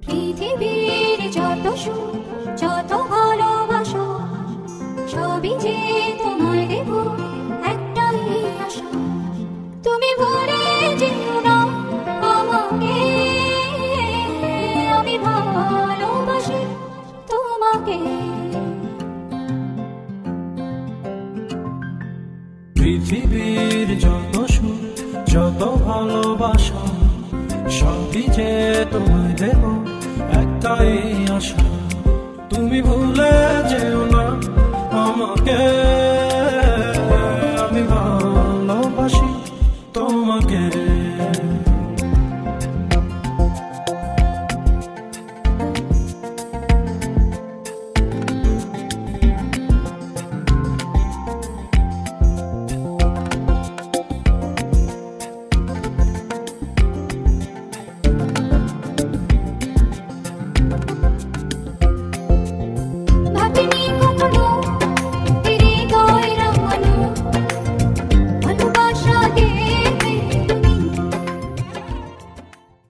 পৃথিবীর যত সুখ যত ভালোবাসা সবই যে তোমায় দেব একটাই আশা তুমি ভুলে যেও না আমাকে আমি ভালোবাসি তোমাকে পৃথিবীর যত সুখ যত ভালোবাসা সবই যে তোমায় দেব একটাই আশা তুমি ভুলে যেও না আমাকে